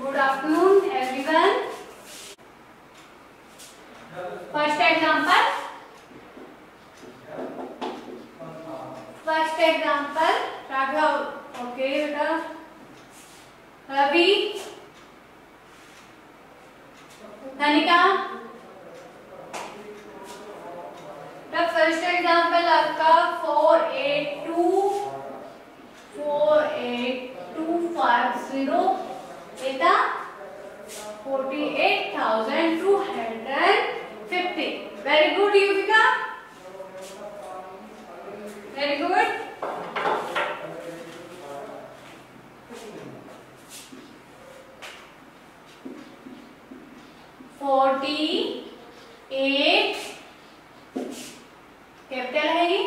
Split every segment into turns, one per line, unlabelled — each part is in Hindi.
Good afternoon, everyone. First example. Raghav. Okay, beta. Ravi. Dhanika. The first example आपका 48250 बेटा 48,250. Very good, Yuvika. Very good. Capital है ये,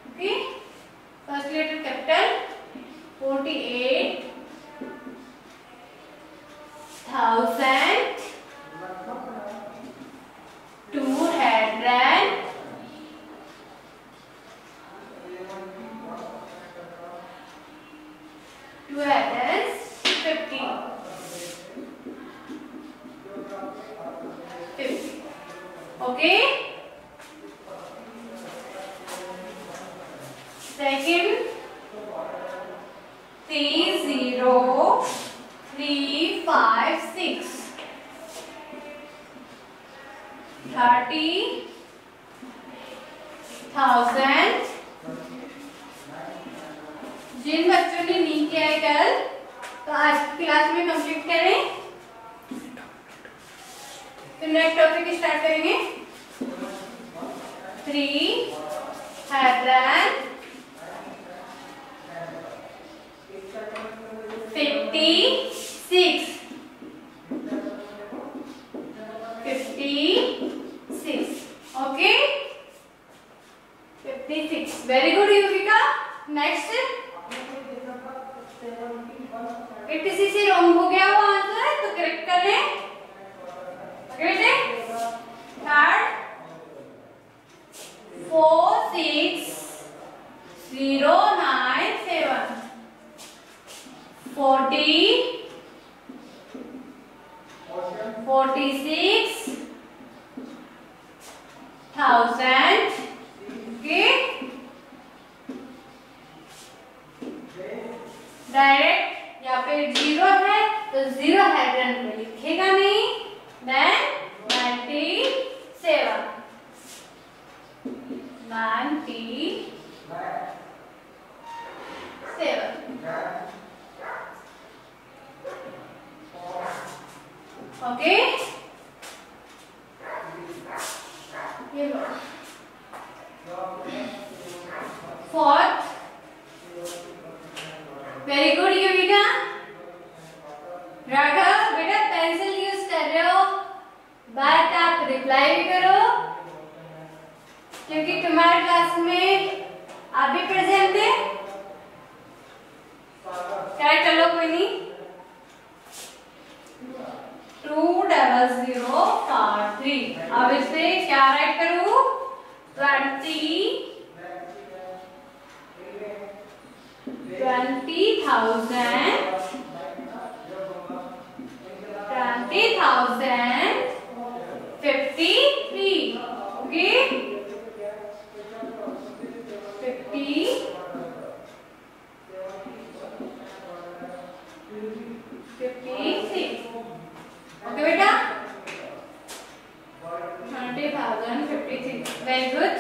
okay, first letter capital 48,250. Okay. Second 30356 30,000. जिन बच्चों ने नहीं किया है कल तो आज की क्लास में कंप्लीट करें, फिर नेक्स्ट टॉपिक स्टार्ट करेंगे. 356 okay, 56. Very good, Yuvika. Next 86 से रॉन्ग हो गया वो आंसर, तो करेक्ट कर लें. थर्ड 46097 46,000. ओके, डायरेक्ट यहाँ पे जीरो है तो जीरो हेडन में लिखेगा नहीं. Then 97 okay. ये लो fourth. Very good Yuvika. Raghav बेटा पेंसिल यूज कर रहे हो, बट आप रिप्लाई भी करो क्योंकि तुम्हारे क्लास में आप भी प्रेजेंट थे. क्या चलो कोई नहीं. 20043. अब इस पे क्या राइट करूं? 20,053. Okay, 56. Okay बेटा, 20,056. Very good.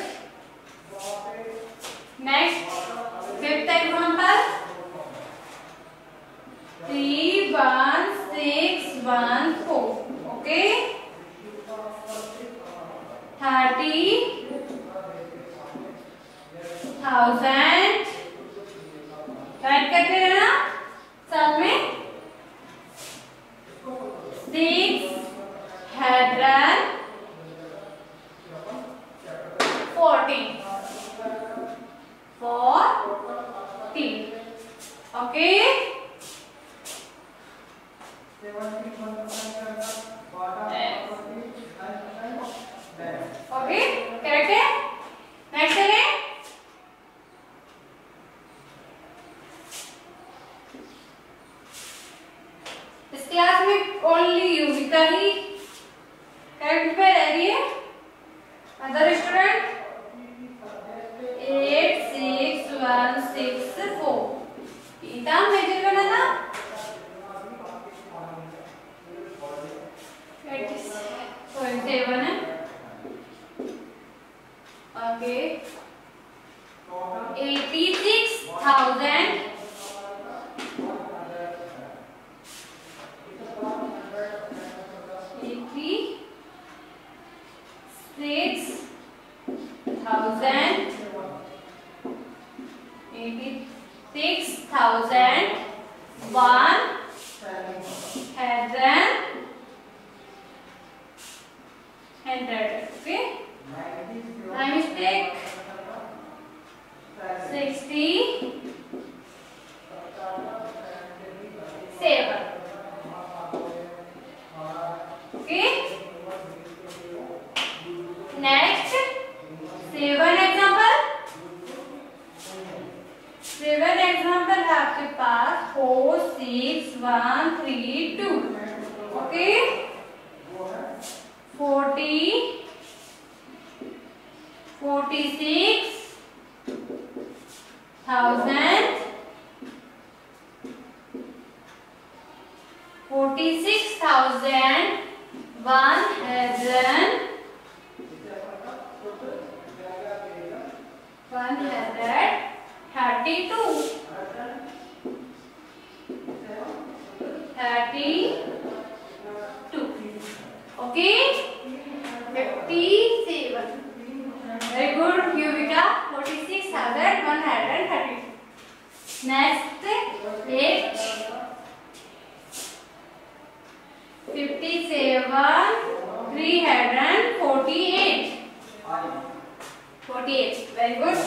Next, fifth example 31614. Okay, 30,000. Right करते रहना साथ में. 640. Okay. Okay, correct है. नेक्स्ट है क्लास में ओनली युविका ही करेक्ट पे रह रही है। अदर स्टूडेंट 8 6 1 6 4 इतना मेजर करना था। 87 है। Okay 86,000 100. Okay. My mistake. 67. Okay. Next, 7 example. 7 example है आपके पास 4 6 1 3 2. Okay. 40 46,000 132 okay 57 very good Yuvika 46,132 next 8 57 348 48 very good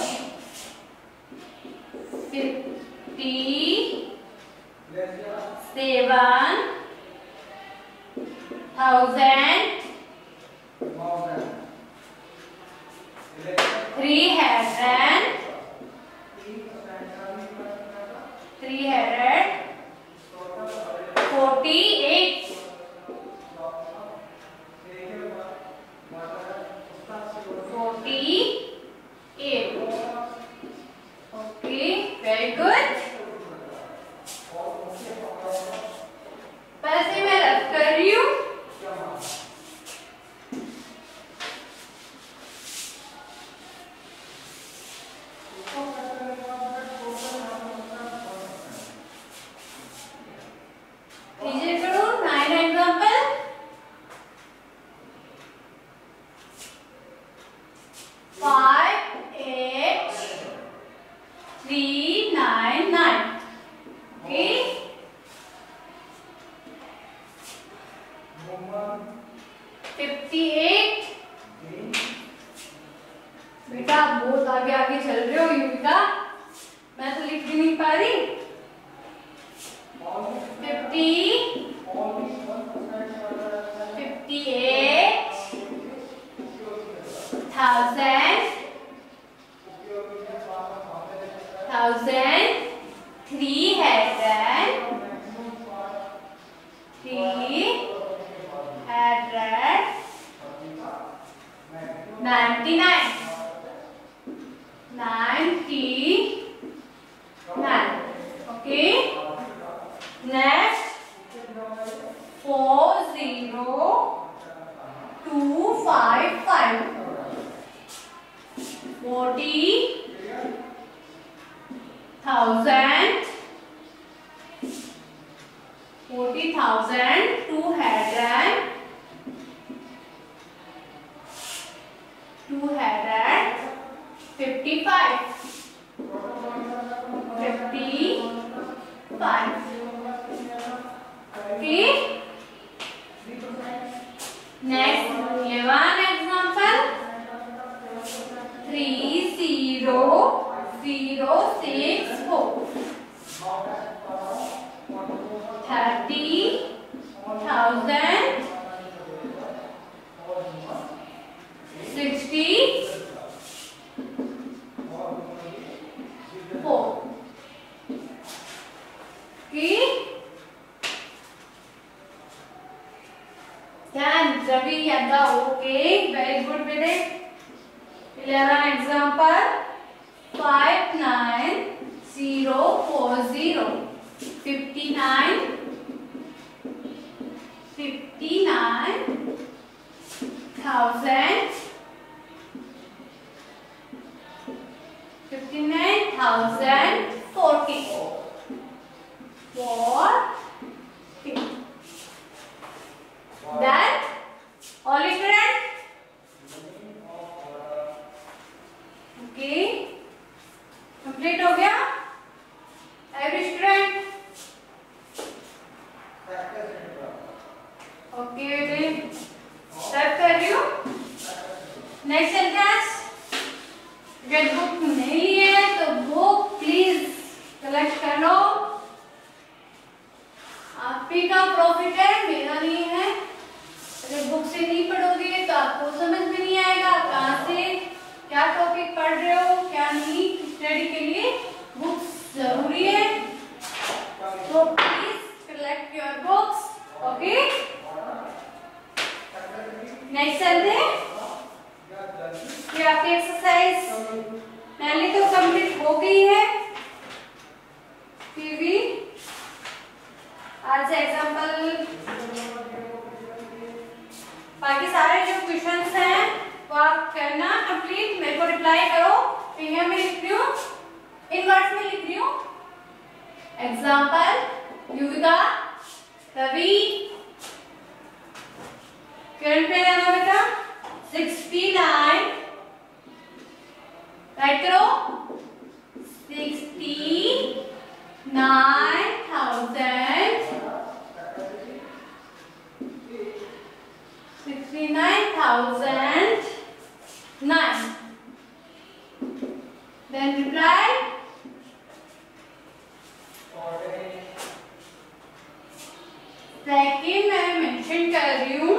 57,348 okay very good पैसे मैं रख कर रही हूँ कीजिए करो 9 एग्जाम्पल 5 8 3 9 9 okay 58 बेटा बहुत आगे आगे चल रहे हो युविका मैं तो लिख भी नहीं पा रही 99 okay next 40255 55 okay next 11 example 30064 30,064 okay Ravi Yada. Okay, very good, bete. 11 example. 59040. 59 59,000 59,040 for that all student. Okay, complete हो गया every student. ओके बेटे टाइप कर रही हूँ. Next sentence. अगर बुक नहीं लिए तो बुक प्लीज कलेक्ट कर लो. आप ही का प्रॉफिट है, मेरा नहीं है. अगर बुक से नहीं पढ़ोगे तो आपको समझ में नहीं आएगा कहाँ से क्या टॉपिक पढ़ रहे हो क्या नहीं. स्टडी के लिए बुक्स जरूरी है. तो please collect your books. Okay, next चलते हैं. ये आपकी एक्सरसाइज पहले तो कंप्लीट हो गई है. फिर भी आज से एग्जांपल बाकी सारे जो क्वेश्चंस हैं वो आप करना कंप्लीट. मेरे को रिप्लाई करो. फिंगर में लिख रही हूँ, इन वर्ड्स में लिख रही हूँ. एग्जांपल युविका, रवि, करंट पे जाना बेटा. 69 राइट करो. 69,009. Then reply. सेकेंड मैं मेंशन कर रही हूँ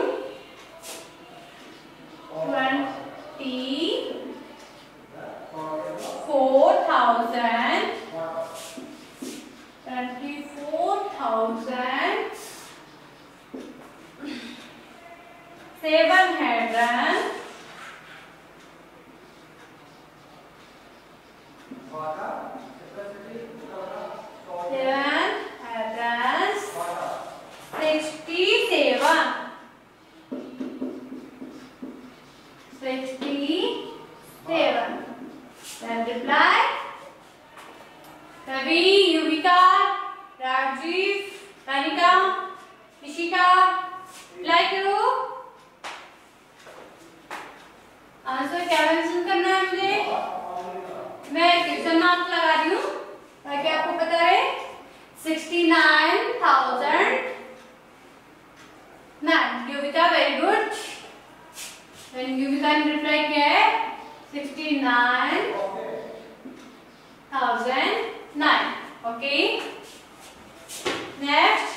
67. Then reply. Ravi, Yuvika, Rajiv, Tanika, Ishika, reply करो. आंसर क्या मेंशन करना है मुझे? मैं क्वेश्चन मार्क लगा रही हूँ ताकि आपको पता है. 69,009. Yuvika very good. युविका ने रिप्लाई किया है 69,009. Okay, next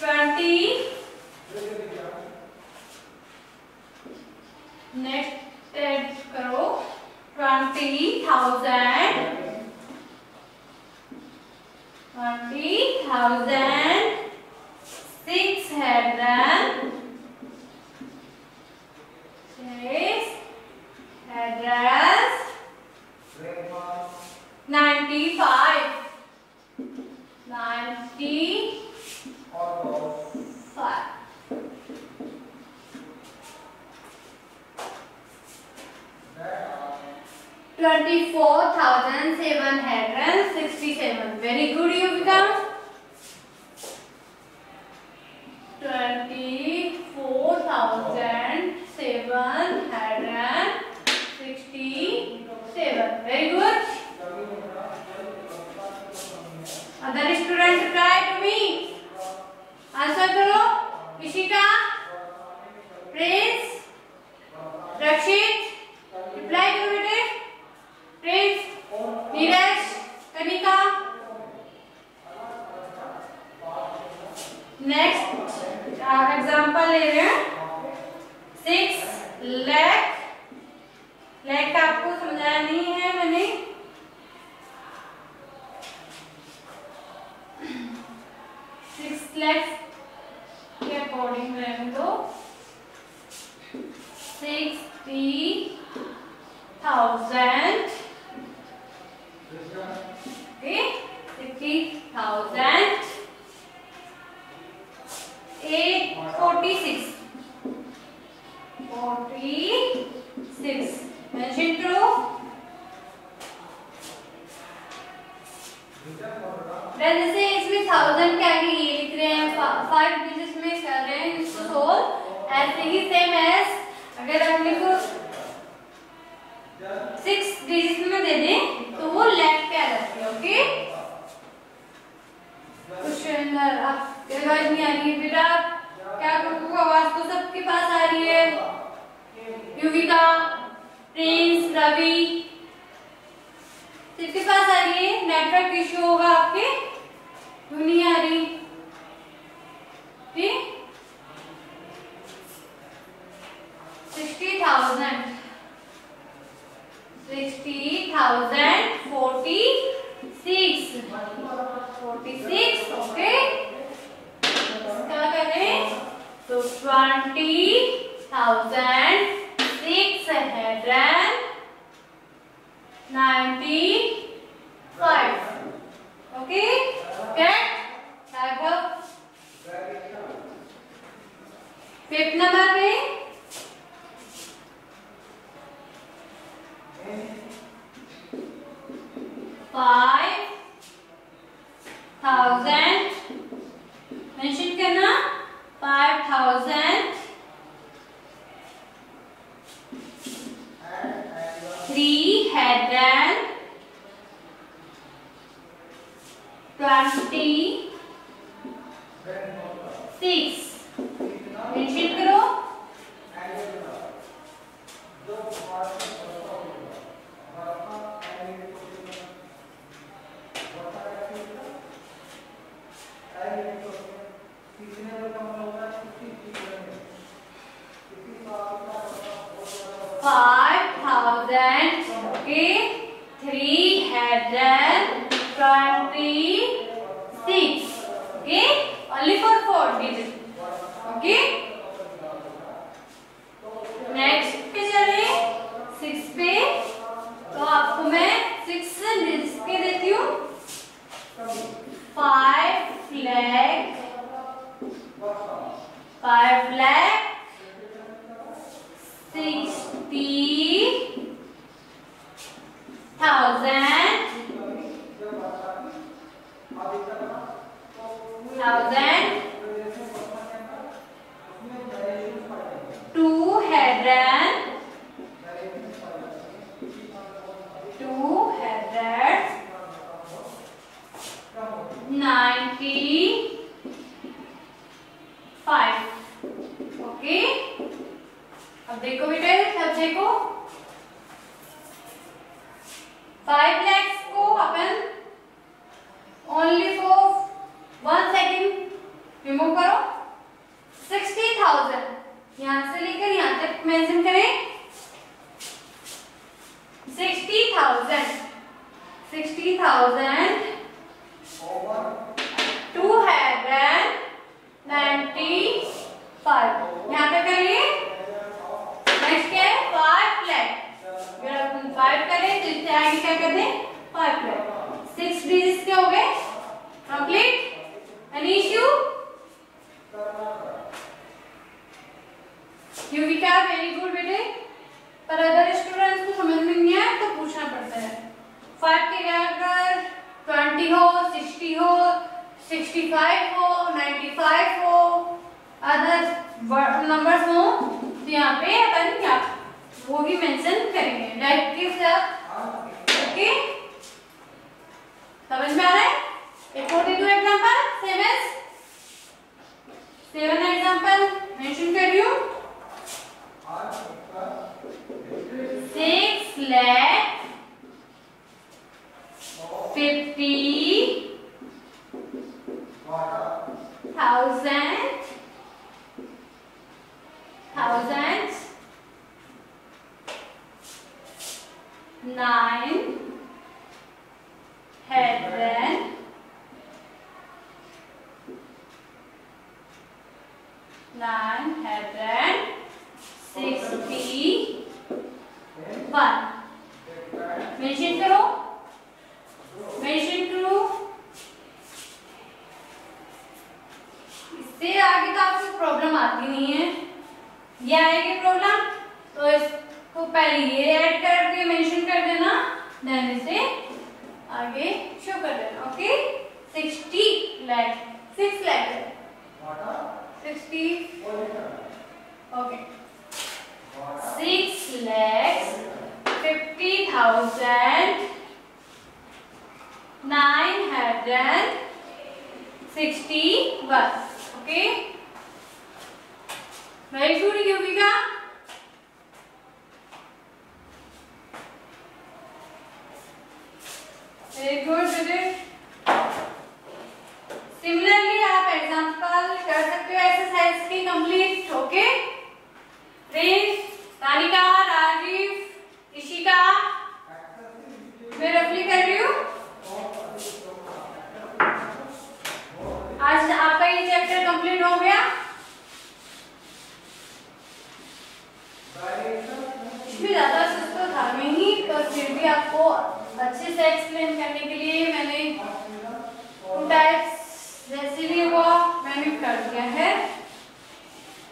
20. नेक्स्ट ऐड करो 20,000. 95. 24,767. Very good, Yuvika. 24,767. Very good. Other students reply to me. Answer करो. Ishika, Prince, Rakshit, reply करो बेटे. Prince, Neeraj, Kanika. Next example ले रहे हैं. 6 लाख. लाख आपको समझाया नहीं है मैंने. 6 लाख के अकॉर्डिंग रहने दो. 60,000 okay 60,000 46 मेंशन करो। जैसे इसमें 1000 के आगे ये लिख रहे हैं 5 डिजिट में कर रहे हैं इसको सोल्व, ऐसे ही सेम एज अगर हम लिखो 6 डिजिट में दे दें तो वो लेफ्ट पे आ जाती है। ओके क्वेश्चन आपके आवाज नहीं आ रही है बेटा, क्या करूँ? आवाज तो सबके पास आ रही है। युविका, प्रिंस, रवि सबके पास आ रही है। नेटवर्क इश्यू होगा आपके, क्यों नहीं आ रही? ठीक 60,000 46 ओके क्या कर रहे हैं? तो 20,695 ओके करेक्ट। फिफ्थ नंबर पे 5,000 मेंशन करना 5,000 326 मेंशन करो। Okay 326 okay only for 4 digit okay. Next पे चले 6 पे, तो आपको मैं 6 डिजिट के देती हूँ 5 ओके। अब देखो बेटा सब देखो 5 lakhs को अपन ओनली फॉर 1 सेकेंड रिमूव करो। 60,000 यहां से लेकर यहां तक मेंशन करें 60,000 295 यहाँ पे करिए। नेक्स्ट क्या है 5 लाख, अगर अपन 5 करें तो इससे आगे क्या कर दें 5 लाख। 6 डिजिट के हो गए complete. Any issue? Yuvika very good बेटे, पर अदर स्टूडेंट्स को समझ में नहीं आया तो पूछना पड़ता है। 5 के अगर 20 हो, 60 हो, 65 हो, 95 हो, अदर नंबर्स हो तो यहाँ पे अपन क्या वो भी मेंशन करेंगे लाइक किस। ओके समझ में आ रहा है? एक और दे दूं example same as 7 example mention कर रही हूँ 960 61 मेंशन करो, मेंशन करो। इससे आगे तो आपको प्रॉब्लम आती नहीं है, ये आएगी प्रॉब्लम तो इसको पहले ये ऐड करके मेंशन कर देना, देन इसे आगे शो कर देना। Okay 60 lakh 6 lakh 60 okay 6,50,961 okay very good Yuvika. Very good बेटे। सिमिलरली आप एग्जांपल कर सकते हो एक्सरसाइज की complete. Okay Prince, Tanika, Rajiv, Ishika, मैं रफली कर रही हूँ। आज आपका ये चैप्टर कंप्लीट हो गया। इसमें ज्यादा तो था नहीं, पर फिर भी आपको अच्छे से एक्सप्लेन करने के लिए मैंने टू टाइप्स जैसे भी हुआ मैंने कर दिया है।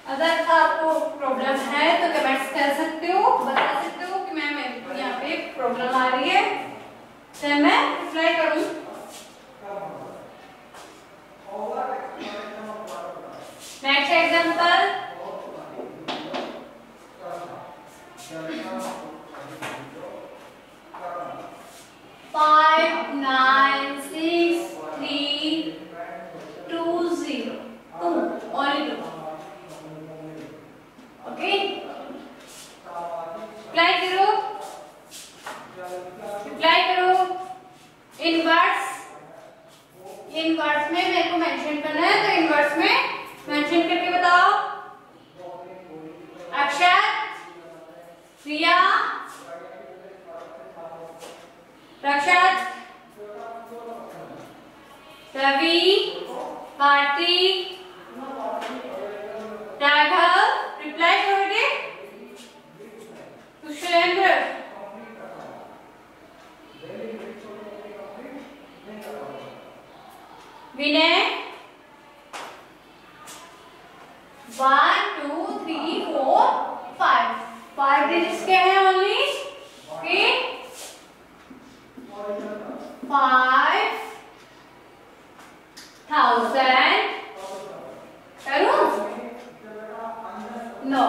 अगर आपको प्रॉब्लम है तो कमेंट्स कर सकते हो, बता सकते हो कि मैम यहाँ पे प्रॉब्लम आ रही है तो मैं रिप्लाई करूँ। Next example 5,9,6,3,2,0 only 2 okay reply करो, रिप्लाई करो। इनवर्स में मेरे को मेंशन करना है तो इनवर्स में मेंशन करके बताओ। अक्षर, प्रिया, रक्षत, रवि, कार्तिक, राघव, रिप्लाई करो बेटे। कुशलेंद्र, विनय, 1 2 3 4 5 डिजिट्स के हैं ओनली। ओके 5,000 करूं? नो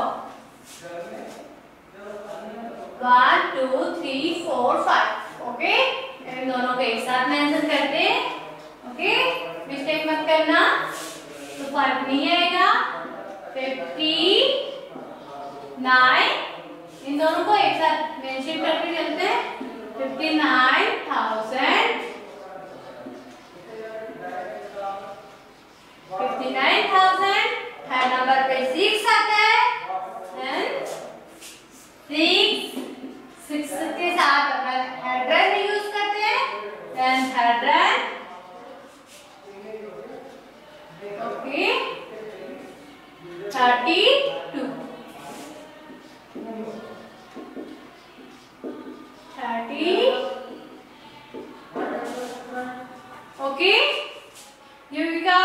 1 2 3 4 5 ओके इन दोनों को एक साथ मेंशन करते हैं। ओके मिस्टेक मत करना तो फर्क नहीं आएगा। 59 इन दोनों को एक साथ मेंशन करके चलते हैं। 59,000 है नंबर पे 6 आता है। 6 के साथ अपना हेड्रेन यूज करते हैं। देन हेड्रेन ओके 32 ओके युविका,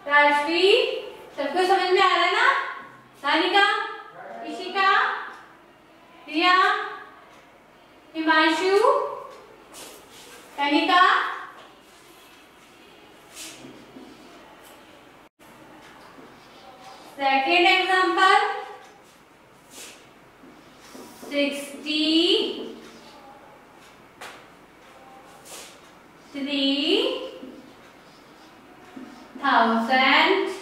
राजवी सबको समझ में आ रहा है ना? Tanika, Ishika, Riya, Himanshu, Kanika, second example 63,000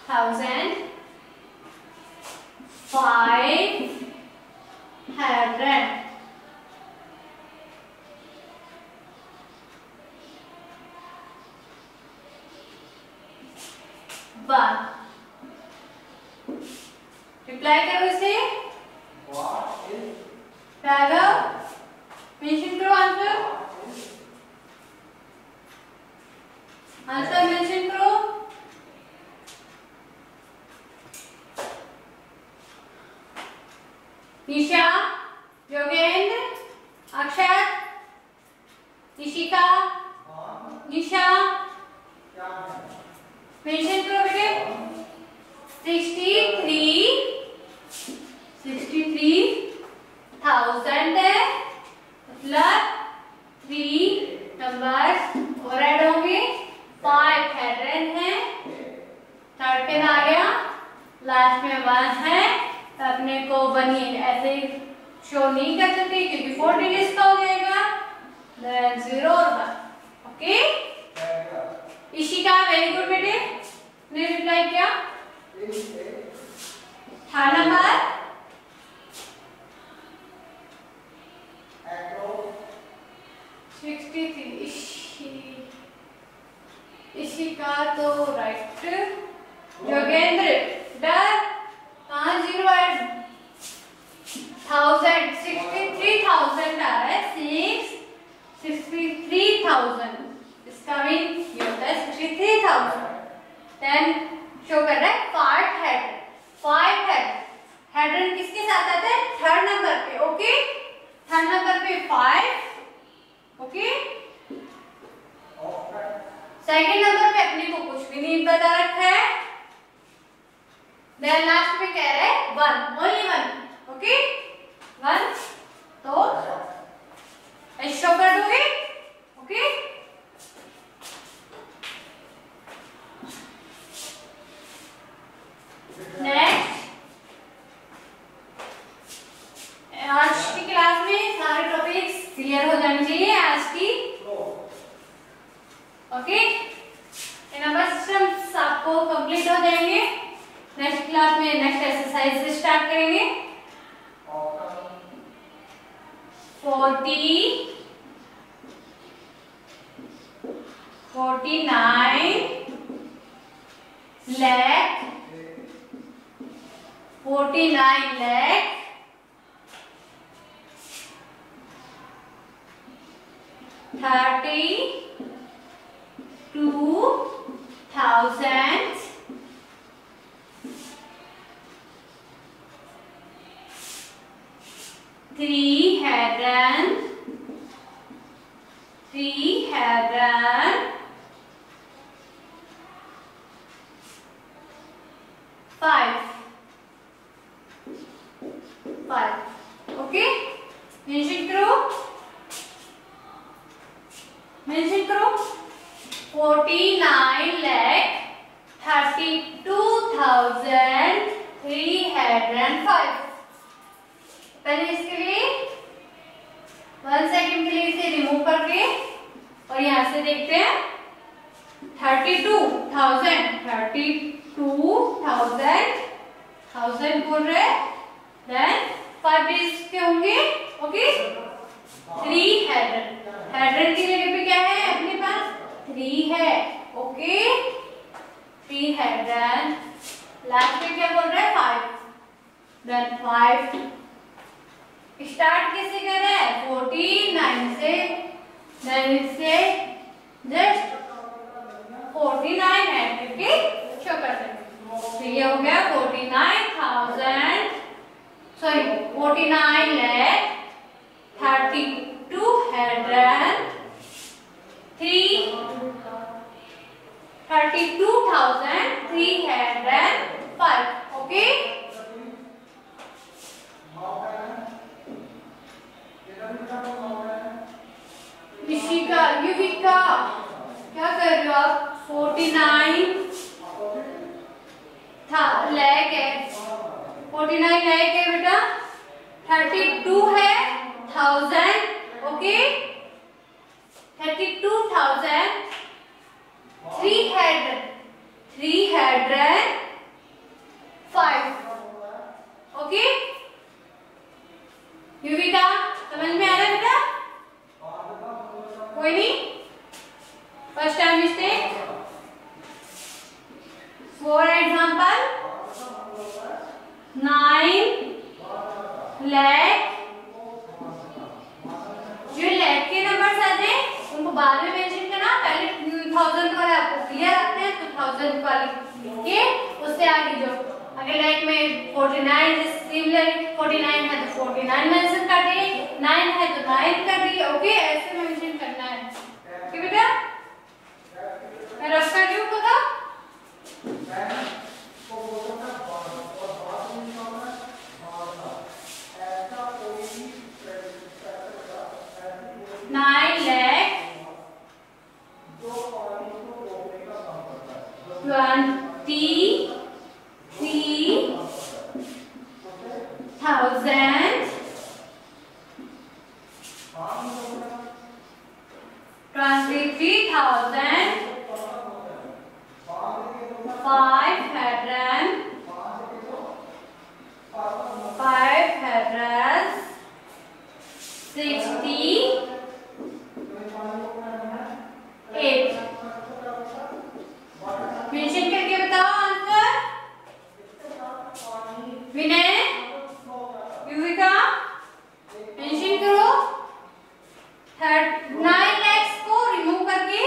500 1 reply करो इसे। राघव मेंशन करो आंसर, आंसर मेंशन करो। निशा मेंशन करो बेटे। 63,000 है, मतलब 3 नंबर और ऐड होंगे, 500 है, थर्ड पेन आ गया, लास्ट में 1 है, तो अपने को 1 ऐसे शो नहीं कर सकते क्योंकि 4 डिजिट्स का हो जाएगा, देन 0 और 1। ओके, इशिका वेरी गुड बेटे, ने रिप्लाई किया। थर्ड नंबर 63 इशिका तो राइट। योगेंद्र डर कहाँ 0 ऐड 1000 63,000 आ रहा है, 63,000 इसका मीन ये होता है 63,000। देन शो कर रहा है 5 हेडर किसके साथ आता है, थर्ड नंबर पे। ओके, थर्ड नंबर पे 5। ओके, सेकंड नंबर पे अपने को कुछ भी नहीं बता रखा है, देन लास्ट में कह रहा है 1, ओनली 1। ओके, 1 तो शो कर दोगे। ओके, नेक्स्ट आज की क्लास में सारे टॉपिक्स क्लियर हो जाने चाहिए आज की। ओके, ये नंबर सिस्टम्स आपको कंप्लीट हो जाएंगे। नेक्स्ट क्लास में नेक्स्ट एक्सरसाइज से स्टार्ट करेंगे। 49 लाख 32,300 5। ओके, मेंशन करो 49,32,305। पहले इसके लिए 1 सेकंड के लिए इसे रिमूव करके और यहाँ से देखते हैं 32,000 बोल रहे हैं, देन 5 डिजिट्स के होंगे। ओके, 300 की जगह पे क्या है अपने पास 3 है। ओके, 300 लास्ट में क्या बोल रहा है 5, देन 5 स्टार्ट किससे कर रहा है 49 से, देन इससे जस्ट 49 ऐड करके शो कर देंगे। तो ये हो गया 49,000 सॉरी 49 लाख 32,305। ओके, निशिका युविका क्या कर रहे हो आप 49 लाख है, 49 लाख है बेटा, 32 है 1000। ओके, 32,305। ओके, युविका समझ में आ रहा है बेटा, कोई नहीं, first time mistake. For example 9 lakh, जो लाख के नंबर आते हैं उनको बाद में मेंशन करना, पहले 1000 वाले आपको क्लियर रखते हैं तो 1000 वाले के उससे आगे जो अगर लाख में 49 सिमिलर 49 है तो 49 मेंशन कर दिए, 9 है तो 9 कर दिए। ओके, ऐसे मेंशन करना है। ओके बेटा, मेंशन करके बताओ आंसर। विनय, युविका, मेंशन करो। 9 lakhs को रिमूव करके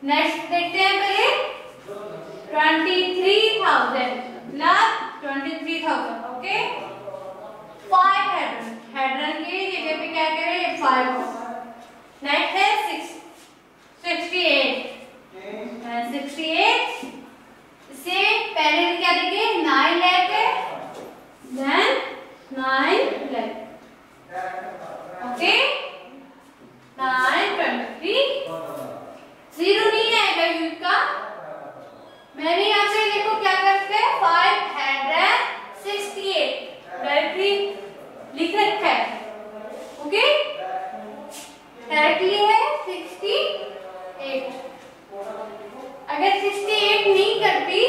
नेक्स्ट देखते हैं। पहले 23,000 प्लस 23,000, ओके। 5 हेड्रन की जगह पे क्या करें, 5। नेक्स्ट है 68 से पहले क्या देंगे, 9 लाख है, देन 9 लाख, ओके। 923 जीरो नहीं आएगा यूज का। मैंने यहाँ से देखो क्या करते हैं, 568 डायरेक्टली लिख रखा है, ओके। डायरेक्टली है 68। अगर 68 नहीं करती,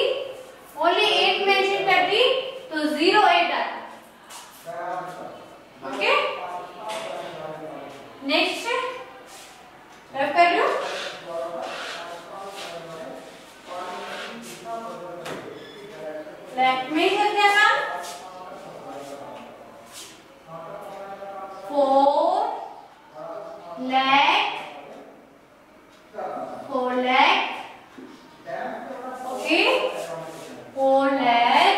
ओनली 8 मेंशन करती तो 08 आता, ओके। नेक्स्ट रब कर लो। लैक में कर देना 4 लाख, 4 लाख, ओके। 4 लाख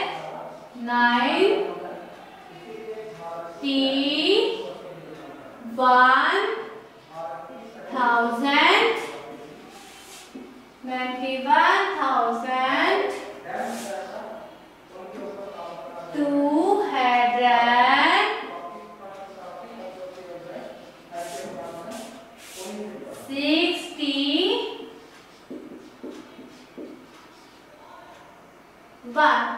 91,000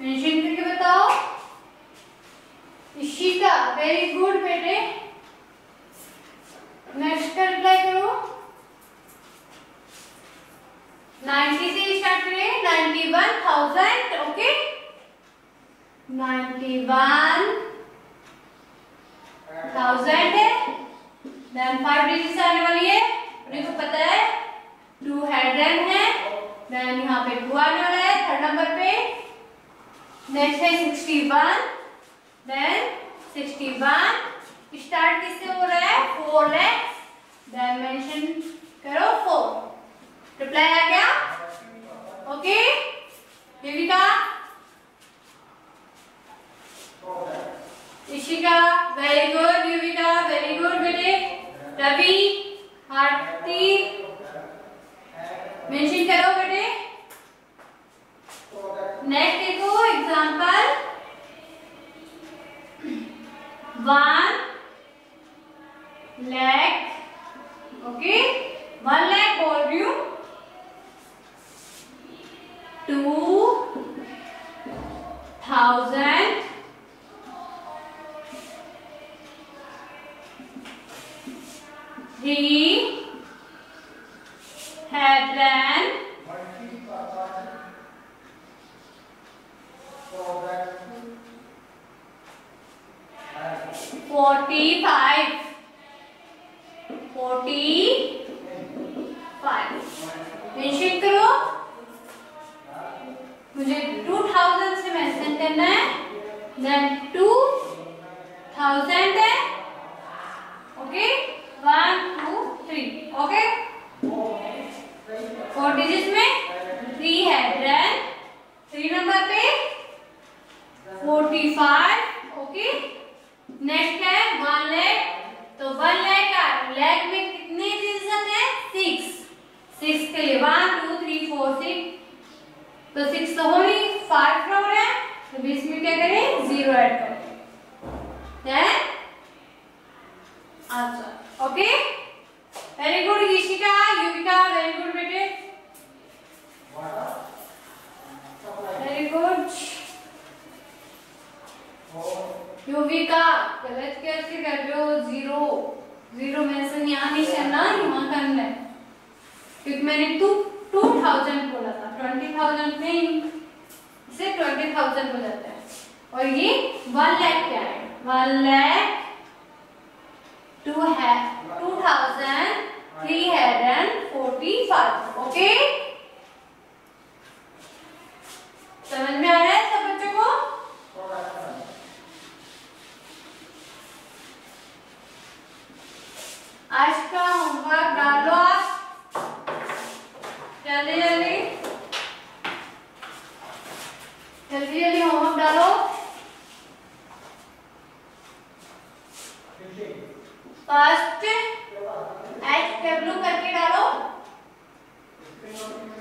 मेंशन करके बताओ। इशिका, वेरी गुड बेटे। नेक्स्ट का रिप्लाई करो। 90 से स्टार्ट करें, 91,000, ओके। 91,000 है, देन 5 डिजिट्स आने वाली है, अपने को पता है। 200 है, देन यहाँ पे 2 आने वाला है थर्ड नंबर पे। नेक्स्ट है 61, देन 61 स्टार्ट किससे हो रहा है, 4 लाख, देन मेंशन करो 4। रिप्लाई आ गया, okay. Yuvika, Ishika, very good. Yuvika, very good बेटे। रवि, आरती, मेंशन करो बेटे। नेक्स्ट देखो एग्जांपल 1 लाख, ओके। 1 लाख बोल रही हूँ। 2,000 300 45 मेंशन करो। मुझे 2000 से मेंशन करना है, देन 2000 है, ओके। 1 2 3, ओके। 4 डिजिट्स में 3 है, देन 3 नंबर पे 45, ओके। नेक्स्ट है 1 लाख, तो 1 लाख का लाख में कितने डिजिट है, 6 के लिए 1 2 3 4 6, तो 6 तो हो नहीं, 5 हो रहा है, तो बीच में क्या करें, 0 ऐड करें, then answer, okay. Very good Ishika, Yuvika, very good बेटे, वेरी गुड युविका। गलत कैसे कर रहे हो? जीरो जीरो मेंशन यहाँ नहीं करना, यहाँ करना है, क्योंकि मैंने 2000 बोला था, 20,000 नहीं, इसे 20,000 हो जाता है। और ये 1 लाख क्या है? 1 लाख 2,345। ओके, समझ में आ रहा है सब बच्चों को? आज का होमवर्क डालो आप, जल्दी जल्दी जल्दी जल्दी होमवर्क डालो। फर्स्ट HW करके डालो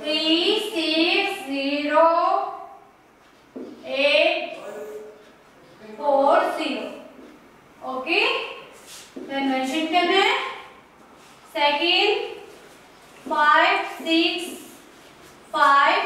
360840। ओके, देन मेंशन करना है। सेकंड 565